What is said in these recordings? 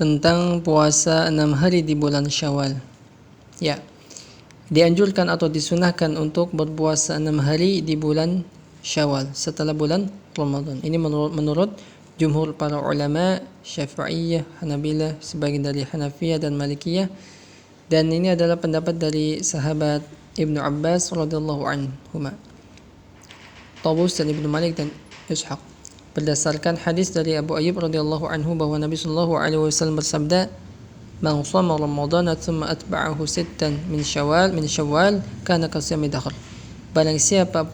tentang puasa 6 hari di bulan Syawal. Ya, dianjurkan atau disunahkan untuk berpuasa 6 hari di bulan Syawal setelah bulan Ramadan. Ini menurut jumhur para ulama Syafi'iyah, Hanabilah, sebagian dari Hanafiyah dan Malikiyah, dan ini adalah pendapat dari sahabat Ibnu Abbas radhiyallahu anhuma, Tawus dan Ibnu Malik dan Ishaq. Berdasarkan hadis dari Abu Ayyub radhiyallahu anhu bahwa Nabi sallallahu alaihi wasallam bersabda, "Man shama Ramadhana thumma atba'ahu sittan min Syawal kana kasiyami dahr." Barang siapa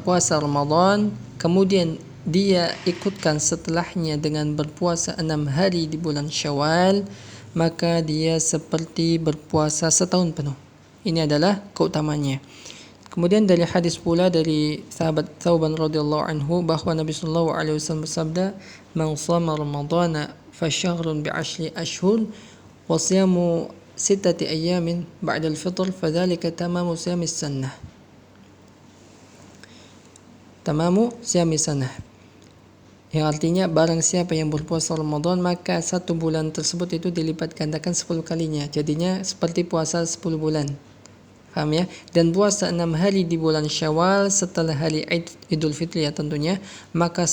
puasa Ramadan kemudian dia ikutkan setelahnya dengan berpuasa 6 hari di bulan Syawal, maka dia seperti berpuasa setahun penuh. Ini adalah keutamanya. Kemudian dari hadis pula dari sahabat Thauban radhiyallahu anhu bahwa Nabi sallallahu alaihi wasallam bersabda, "Man shama Ramadhana fa syahrun bi 'ashri ashhur wa siyamu 6 ayyamin ba'da al-fitr fa dzalika tamamu siyamis sunnah." Tamamu siyamis sunnah. Yang artinya barang siapa yang berpuasa Ramadan maka 1 bulan tersebut itu dilipat gandakan 10 kalinya. Jadinya seperti puasa 10 bulan. Paham ya? Dan puasa 6 hari di bulan Syawal setelah hari Idul Fitri ya tentunya, maka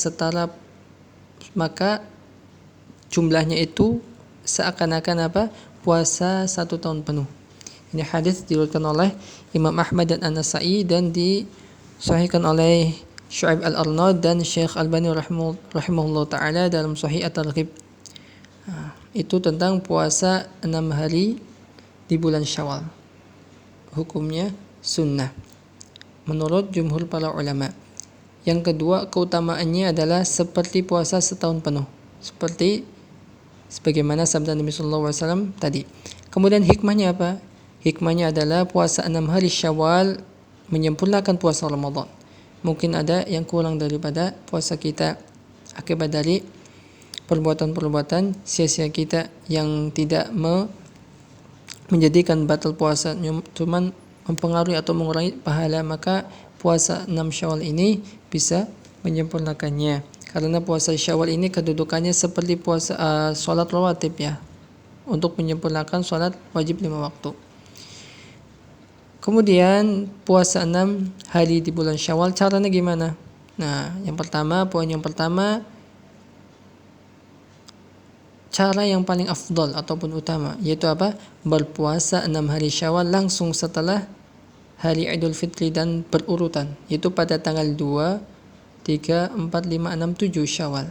jumlahnya itu seakan-akan apa? Puasa 1 tahun penuh. Ini hadis diriwayatkan oleh Imam Ahmad dan An-Nasa'i dan disahihkan oleh Syu'aib Al-Arnaud dan Syekh Albani rahimahullah ta'ala dalam Sahih At-Targhib. Itu tentang puasa 6 hari di bulan Syawal. Hukumnya sunnah menurut jumhur para ulama. Yang kedua, keutamaannya adalah seperti puasa setahun penuh, sebagaimana sabda Nabi sallallahu alaihi wasallam tadi. Kemudian hikmahnya apa? Hikmahnya adalah puasa 6 hari Syawal menyempurnakan puasa Ramadan. Mungkin ada yang kurang daripada puasa kita akibat dari perbuatan-perbuatan sia-sia kita yang tidak menjadikan batal puasa, cuman mempengaruhi atau mengurangi pahala, maka puasa 6 Syawal ini bisa menyempurnakannya. Karena puasa Syawal ini kedudukannya seperti puasa sholat rawatib ya, untuk menyempurnakan sholat wajib 5 waktu. Kemudian puasa 6 hari di bulan Syawal, caranya gimana? Nah, poin yang pertama, cara yang paling afdal ataupun utama yaitu apa? Berpuasa 6 hari Syawal langsung setelah hari Idul Fitri dan berurutan, yaitu pada tanggal 2, 3, 4, 5, 6, 7 Syawal.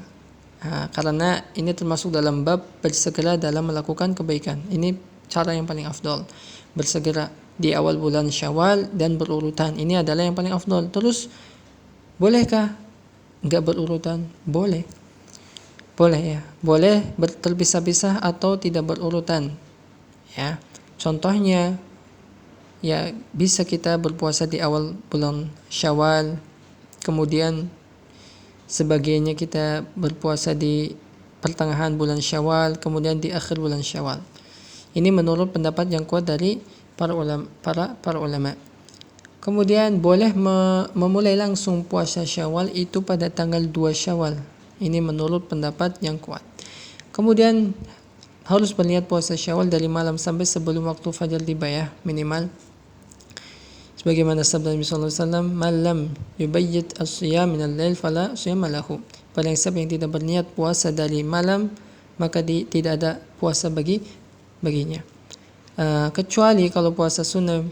Karena ini termasuk dalam bab bersegera dalam melakukan kebaikan. Ini cara yang paling afdal. Bersegera di awal bulan Syawal dan berurutan. Ini adalah yang paling afdal. Terus bolehkah enggak berurutan? Boleh ya, boleh terpisah-pisah atau tidak berurutan ya. Contohnya ya, bisa kita berpuasa di awal bulan Syawal, kemudian sebagiannya kita berpuasa di pertengahan bulan Syawal, kemudian di akhir bulan Syawal. Ini menurut pendapat yang kuat dari para ulama. Kemudian boleh memulai langsung puasa Syawal itu pada tanggal 2 Syawal. Ini menurut pendapat yang kuat. Kemudian harus berniat puasa Syawal dari malam sampai sebelum waktu fajar tiba ya, minimal. Sebagaimana sabda Nabi sallallahu alaihi wasallam, "Man lam yubayyit as-siyam min al-lail fala siyama lahu." Barang siapa yang tidak berniat puasa dari malam, maka tidak ada puasa baginya. Kecuali kalau puasa sunnah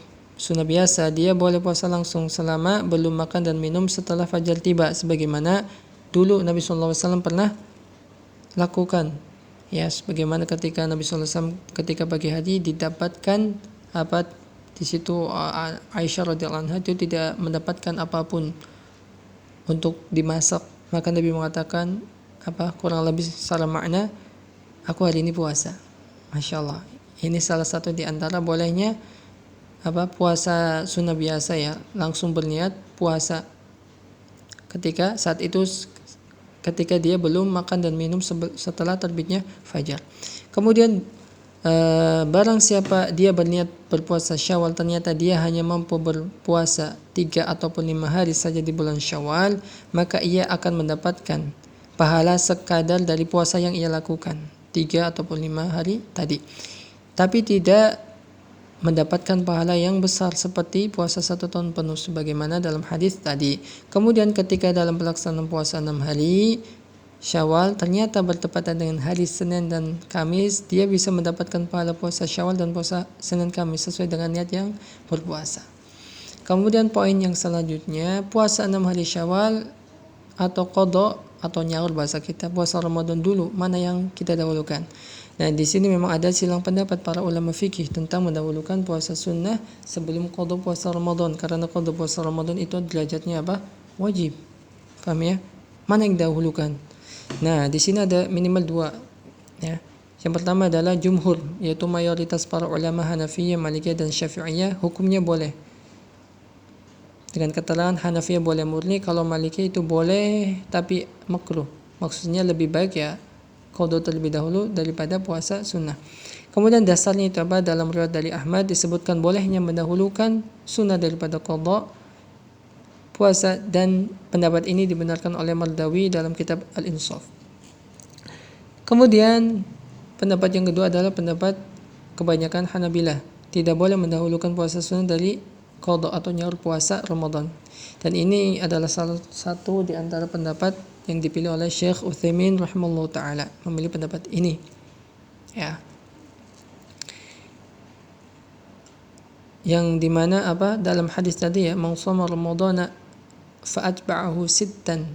biasa, dia boleh puasa langsung selama belum makan dan minum setelah fajar tiba, sebagaimana dulu Nabi sallallahu alaihi wasallam pernah lakukan. Ya, sebagaimana ketika Nabi sallallahu alaihi wasallam ketika pagi hari didapatkan di situ Aisyah radhiyallahu anha itu tidak mendapatkan apapun untuk dimasak, maka Nabi mengatakan kurang lebih secara makna, aku hari ini puasa. Masya Allah. Ini salah satu di antara bolehnya puasa sunnah biasa ya, langsung berniat puasa ketika dia belum makan dan minum setelah terbitnya fajar. Kemudian barang siapa dia berniat berpuasa Syawal, ternyata dia hanya mampu berpuasa 3 ataupun 5 hari saja di bulan Syawal, maka ia akan mendapatkan pahala sekadar dari puasa yang ia lakukan. 3 ataupun 5 hari tadi. Tapi tidak mendapatkan pahala yang besar seperti puasa 1 tahun penuh sebagaimana dalam hadis tadi. Kemudian ketika dalam pelaksanaan puasa 6 hari Syawal ternyata bertepatan dengan hari Senin dan Kamis, dia bisa mendapatkan pahala puasa Syawal dan puasa Senin Kamis sesuai dengan niat yang berpuasa. Kemudian poin yang selanjutnya, puasa 6 hari Syawal atau qada atau nyaur bahasa kita, puasa Ramadan dulu, mana yang kita dahulukan? Nah, di sini memang ada silang pendapat para ulama fikih tentang mendahulukan puasa sunnah sebelum qada puasa Ramadan, karena qada puasa Ramadan itu derajatnya apa? Wajib. Paham ya? Mana yang dahulukan? Nah, di sini ada minimal 2 ya. Yang pertama adalah jumhur, yaitu mayoritas para ulama Hanafiyah, Malikiyah dan Syafi'iyah, hukumnya boleh. Dengan keterangan Hanafiyah boleh murni, kalau Malikiyah itu boleh tapi makruh. Maksudnya lebih baik ya qada terlebih dahulu daripada puasa sunnah. Kemudian dasarnya itu apa? Dalam riwayat dari Ahmad disebutkan bolehnya mendahulukan sunnah daripada qada puasa, dan pendapat ini dibenarkan oleh Mardawi dalam kitab Al-Insaf. Kemudian pendapat yang kedua adalah pendapat kebanyakan Hanabilah, tidak boleh mendahulukan puasa sunnah dari qada atau nyaur puasa Ramadan. Dan ini adalah salah satu di antara pendapat yang dipilih oleh Syekh Utsaimin rahimahullah taala, memilih pendapat ini. Ya. Yang dimana apa? Dalam hadis tadi ya, man shoma ramadhana fa atba'ahu sittan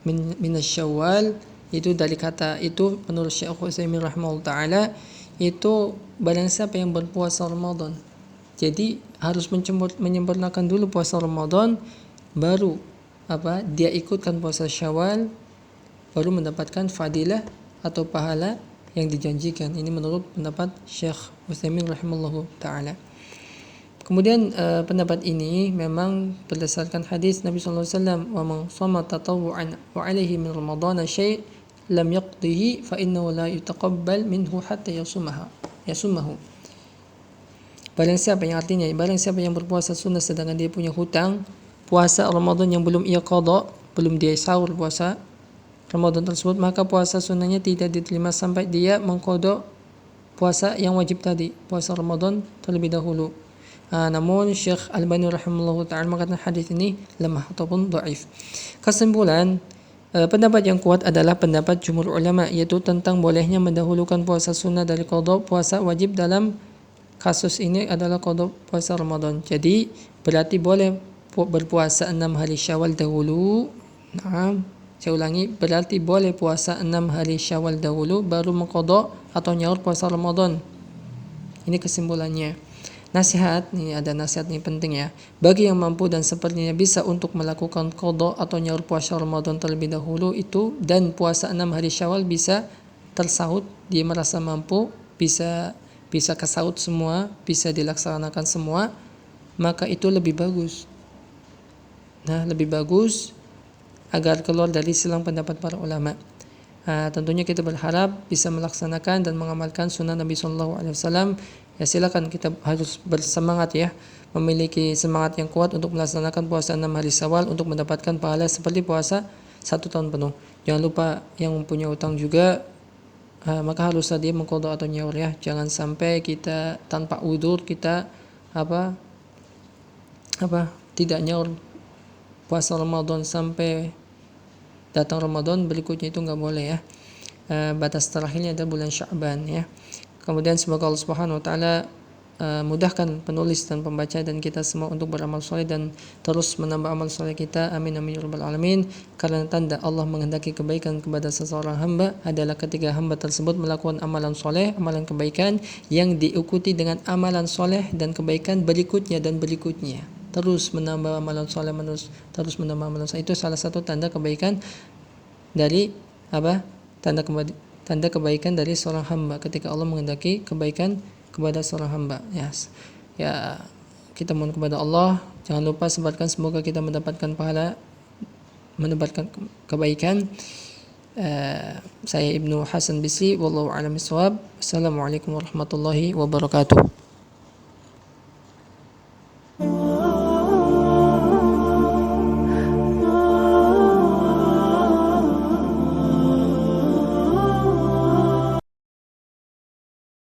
min asy-syawal, itu dari kata itu menurut Syekh Utsaimin rahimahullah taala, itu barang siapa yang berpuasa Ramadan, jadi harus menyempurnakan dulu puasa Ramadan, baru apa? Dia ikutkan puasa Syawal, baru mendapatkan fadilah atau pahala yang dijanjikan. Ini menurut pendapat Syekh Utsaimin rahimahullah taala. Kemudian pendapat ini memang berdasarkan hadis Nabi sallallahu alaihi wasallam, "Wa man shama tatawwu'an wa 'alaihi min ramadhana syai' lam yaqdihi fa innahu la yutaqabbal minhu hatta yasumahu." Barang siapa yang artinya barang siapa yang berpuasa sunnah sedangkan dia punya hutang puasa Ramadan yang belum ia qada, belum dia sahur puasa Ramadan tersebut, maka puasa sunnahnya tidak diterima sampai dia mengqada puasa yang wajib tadi, puasa Ramadan terlebih dahulu. Namun Syekh Albani rahimahullah ta'ala mengatakan hadis ini lemah ataupun dhaif. Kesimpulan, pendapat yang kuat adalah pendapat jumhur ulama, yaitu tentang bolehnya mendahulukan puasa sunnah dari qada puasa wajib. Dalam kasus ini adalah qada puasa Ramadan. Jadi berarti boleh berpuasa 6 hari Syawal dahulu. Saya ulangi, berarti boleh puasa 6 hari Syawal dahulu baru mengqada atau nyaur puasa Ramadan. Ini kesimpulannya. Nasihat, ini ada nasihat ini penting ya. Bagi yang mampu dan sepertinya bisa untuk melakukan qada atau nyaur puasa Ramadan terlebih dahulu itu, dan puasa 6 hari Syawal bisa tersahut, dia merasa mampu, bisa kesahut semua, bisa dilaksanakan semua, maka itu lebih bagus. Nah, lebih bagus agar keluar dari silang pendapat para ulama. Tentunya kita berharap bisa melaksanakan dan mengamalkan sunnah Nabi SAW. Ya, silakan, kita harus bersemangat ya, memiliki semangat yang kuat untuk melaksanakan puasa 6 hari Syawal untuk mendapatkan pahala seperti puasa 1 tahun penuh. Jangan lupa yang mempunyai utang juga, maka harus dia mengqada atau nyaur ya. Jangan sampai kita tanpa udzur kita tidak nyaur puasa Ramadan sampai datang Ramadan berikutnya, itu nggak boleh ya. Batas terakhirnya adalah bulan Sya'ban ya. Kemudian semoga Allah Subhanahu wa taala mudahkan penulis dan pembaca dan kita semua untuk beramal soleh dan terus menambah amal soleh kita. Amin amin ya rabbal alamin. Karena tanda Allah menghendaki kebaikan kepada seseorang hamba adalah ketika hamba tersebut melakukan amalan soleh, amalan kebaikan yang diikuti dengan amalan soleh dan kebaikan berikutnya dan berikutnya. Terus menambah amalan soleh, terus menambah amalan soleh. Itu salah satu tanda kebaikan dari tanda kebaikan dari seorang hamba ketika Allah menghendaki kebaikan kepada seorang hamba. Ya, kita mohon kepada Allah, jangan lupa sebarkan, semoga kita mendapatkan pahala menebarkan kebaikan. Saya Ibnu Hasan Bisri, wallahu a'lam bishawab. Assalamualaikum warahmatullahi wabarakatuh.